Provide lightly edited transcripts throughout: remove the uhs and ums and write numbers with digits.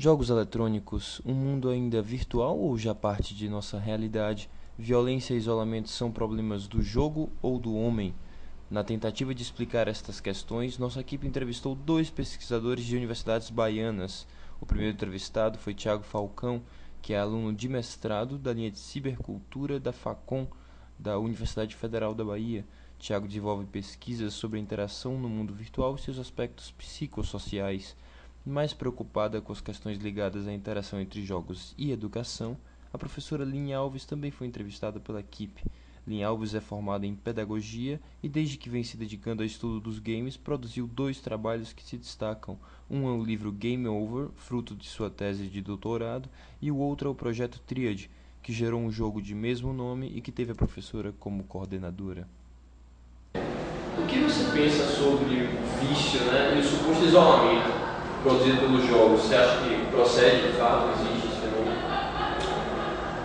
Jogos eletrônicos, um mundo ainda virtual ou já parte de nossa realidade? Violência e isolamento são problemas do jogo ou do homem? Na tentativa de explicar estas questões, nossa equipe entrevistou dois pesquisadores de universidades baianas. O primeiro entrevistado foi Tiago Falcão, que é aluno de mestrado da linha de Cibercultura da Facom, da Universidade Federal da Bahia. Tiago desenvolve pesquisas sobre a interação no mundo virtual e seus aspectos psicossociais. Mais preocupada com as questões ligadas à interação entre jogos e educação, a professora Lynn Alves também foi entrevistada pela equipe. Lynn Alves é formada em pedagogia e, desde que vem se dedicando ao estudo dos games, produziu dois trabalhos que se destacam. Um é o livro Game Over, fruto de sua tese de doutorado, e o outro é o projeto Triad, que gerou um jogo de mesmo nome e que teve a professora como coordenadora. O que você pensa sobre o vício, né, e o suposto isolamento produzido pelos jogos? Você acha que procede de fato, existe esse fenômeno?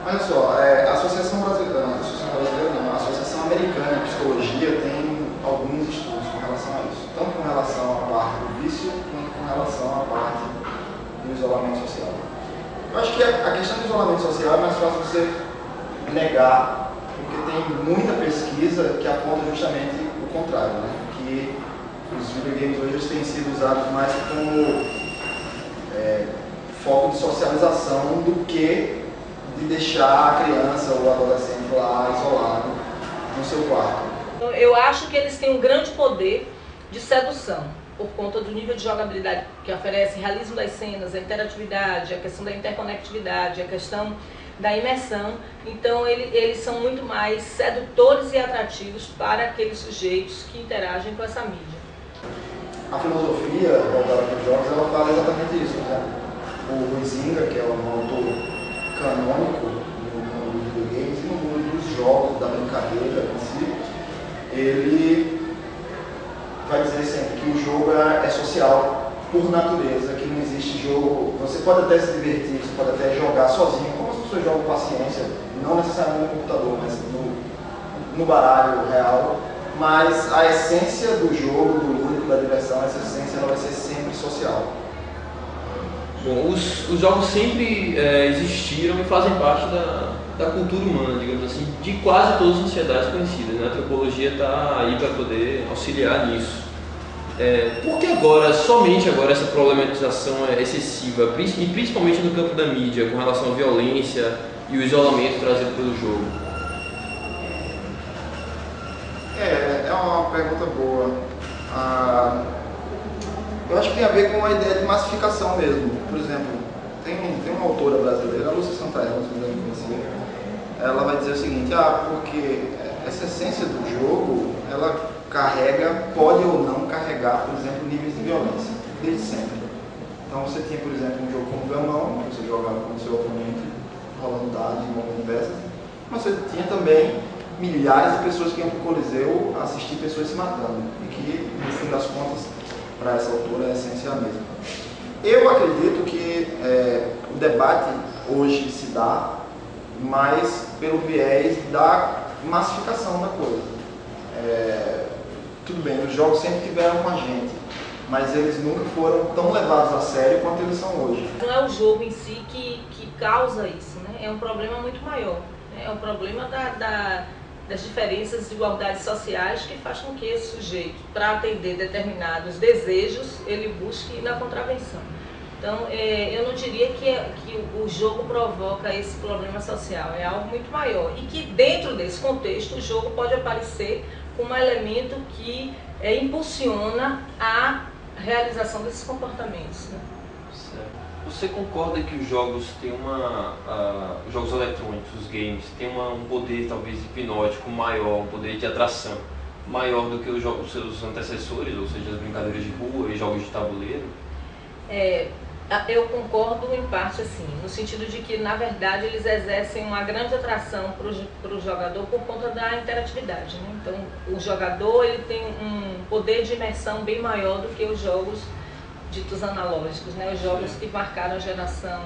Olha só, a Associação Brasileira, não, a Associação Americana de Psicologia tem alguns estudos com relação a isso, tanto com relação à parte do vício, quanto com relação à parte do isolamento social. Eu acho que a questão do isolamento social é mais fácil você negar, porque tem muita pesquisa que aponta justamente o contrário, né? Que os videogames hoje têm sido usados mais como foco de socialização do que de deixar a criança ou o adolescente lá isolado no seu quarto. Eu acho que eles têm um grande poder de sedução, por conta do nível de jogabilidade que oferece, realismo das cenas, a interatividade, a questão da interconectividade, a questão da imersão. Então eles são muito mais sedutores e atrativos para aqueles sujeitos que interagem com essa mídia. A filosofia voltada para os jogos, ela fala exatamente isso, né? O Huizinga, que é um autor canônico no mundo dos videogames e no mundo dos jogos, da brincadeira em si, ele vai dizer sempre que o jogo é social por natureza, que não existe jogo. Você pode até se divertir, você pode até jogar sozinho, como as pessoas jogam paciência, não necessariamente no computador, mas no baralho real. Mas a essência do jogo, do lúdico, da diversão, essa essência ela vai ser sempre social. Bom, os jogos sempre existiram e fazem parte da cultura humana, digamos assim, de quase todas as sociedades conhecidas, né? A antropologia está aí para poder auxiliar nisso. Por que agora, somente agora, essa problematização é excessiva, e principalmente no campo da mídia, com relação à violência e o isolamento trazido pelo jogo? É uma pergunta boa. Eu acho que tem a ver com a ideia de massificação mesmo. Por exemplo, tem uma autora brasileira, a Lúcia Santaella, se não me conhecer, ela vai dizer o seguinte, porque essa essência do jogo, ela pode ou não carregar, por exemplo, níveis de violência, desde sempre. Então você tinha, por exemplo, um jogo como Gamão, que você jogava com o seu oponente, rolando dados, movendo peças, mas você tinha também milhares de pessoas que iam para o Coliseu assistir pessoas se matando, e que, no fim das contas, para essa autora, a essência é a mesma. Eu acredito que o debate hoje se dá mais pelo viés da massificação da coisa. Tudo bem, os jogos sempre tiveram com a gente, mas eles nunca foram tão levados a sério quanto eles são hoje. Não é o jogo em si que causa isso, né? É um problema muito maior. Né? É um problema das diferenças, desigualdades sociais que faz com que esse sujeito, para atender determinados desejos, ele busque ir na contravenção. Então, eu não diria que o jogo provoca esse problema social, é algo muito maior. E que dentro desse contexto, o jogo pode aparecer como um elemento que impulsiona a realização desses comportamentos. Né? Certo. Você concorda que os jogos têm os jogos eletrônicos, os games, têm um poder talvez hipnótico maior, um poder de atração maior do que os seus antecessores, ou seja, as brincadeiras de rua e jogos de tabuleiro? Eu concordo em parte assim, no sentido de que, na verdade, eles exercem uma grande atração para o jogador por conta da interatividade. Né? Então, o jogador ele tem um poder de imersão bem maior do que os jogos ditos analógicos, né? Os jogos que marcaram a geração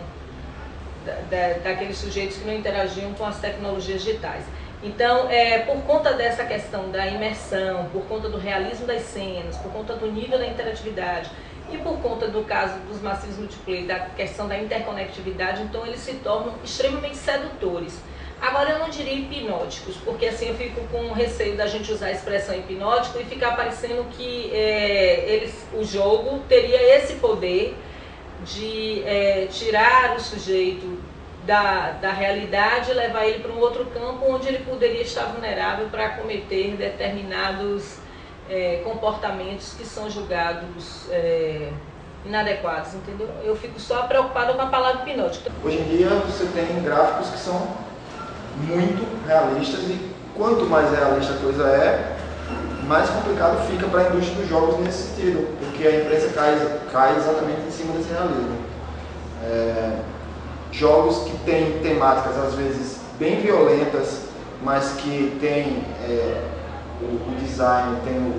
daqueles sujeitos que não interagiam com as tecnologias digitais. Então, por conta dessa questão da imersão, por conta do realismo das cenas, por conta do nível da interatividade E por conta do caso dos massivos multiplayer, da questão da interconectividade, então eles se tornam extremamente sedutores. Agora eu não diria hipnóticos, porque assim eu fico com receio da gente usar a expressão hipnótico e ficar parecendo que o jogo teria esse poder de tirar o sujeito da realidade e levar ele para um outro campo onde ele poderia estar vulnerável para cometer determinados comportamentos que são julgados inadequados, entendeu? Eu fico só preocupada com a palavra hipnótica. Hoje em dia você tem gráficos que são muito realistas e quanto mais realista a coisa mais complicado fica para a indústria dos jogos nesse sentido, porque a imprensa cai exatamente em cima desse realismo. Jogos que têm temáticas às vezes bem violentas, mas que tem o design, tem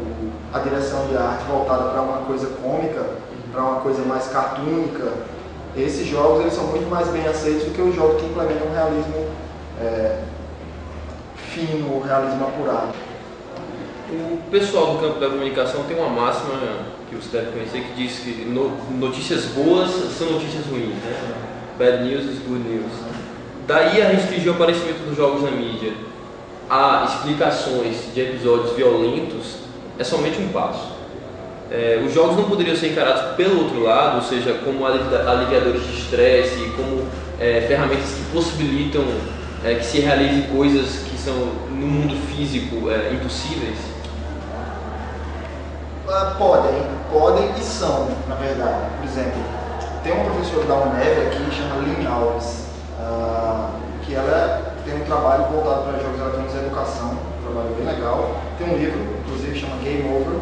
a direção de arte voltada para uma coisa cômica, para uma coisa mais cartúnica. Esses jogos eles são muito mais bem aceitos do que os jogos que implementam um realismo fino, realismo apurado. O pessoal do campo da comunicação tem uma máxima que você deve conhecer que diz que notícias boas são notícias ruins, né? Bad news is good news. Daí a restringir o aparecimento dos jogos na mídia a explicações de episódios violentos é somente um passo. Os jogos não poderiam ser encarados pelo outro lado, ou seja, como aliviadores de estresse, como ferramentas que possibilitam que se realize coisas que são no mundo físico impossíveis? Podem e são, na verdade. Por exemplo, tem uma professora da UNEV aqui que chama Lynn Alves, que ela tem um trabalho voltado para jogos eletrônicos e educação, um trabalho bem legal. Tem um livro, inclusive, chama Game Over.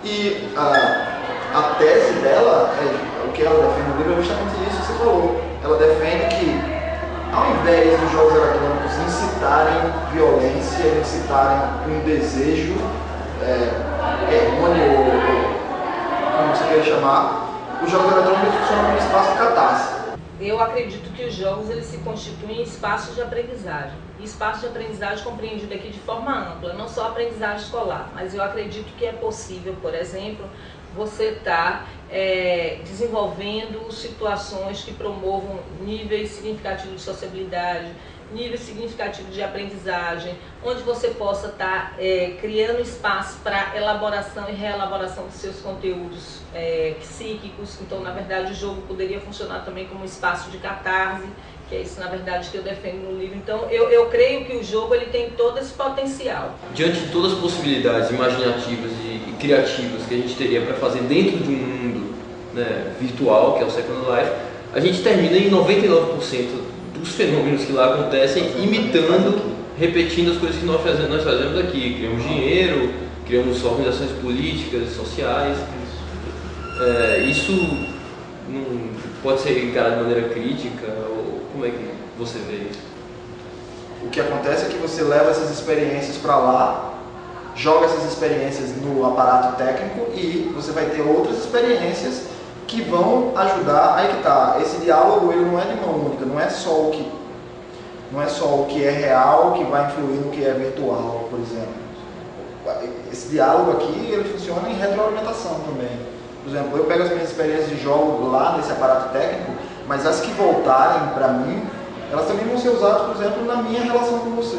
E a tese dela, o que ela defende no livro é justamente isso que você falou. Ela defende que, ao invés dos jogos eletrônicos incitarem violência, incitarem um desejo errôneo, como você queira chamar, os jogos eletrônicos funcionam como espaço de catarse. Eu acredito que os jogos eles se constituem em espaços de aprendizagem. E espaço de aprendizagem compreendido aqui de forma ampla, não só aprendizagem escolar, mas eu acredito que é possível, por exemplo, você estar desenvolvendo situações que promovam níveis significativos de sociabilidade, níveis significativos de aprendizagem, onde você possa estar criando espaço para elaboração e reelaboração dos seus conteúdos psíquicos. Então, na verdade, o jogo poderia funcionar também como um espaço de catarse, que é isso, na verdade, que eu defendo no livro. Então, eu creio que o jogo ele tem todo esse potencial. Diante de todas as possibilidades imaginativas e criativas que a gente teria para fazer dentro de um mundo virtual, que é o Second Life, a gente termina em 99% dos fenômenos que lá acontecem, imitando, repetindo as coisas que nós fazemos aqui. Criamos dinheiro, criamos organizações políticas e sociais. Isso não pode ser encarado de maneira crítica, ou como é que você vê isso? O que acontece é que você leva essas experiências para lá, joga essas experiências no aparato técnico e você vai ter outras experiências que vão ajudar. Aí que tá, esse diálogo ele não é de mão única, não é só o que é real que vai influir no que é virtual, por exemplo. Esse diálogo aqui ele funciona em retroalimentação também. Por exemplo, eu pego as minhas experiências de jogo lá nesse aparato técnico, mas as que voltarem para mim, elas também vão ser usadas, por exemplo, na minha relação com você.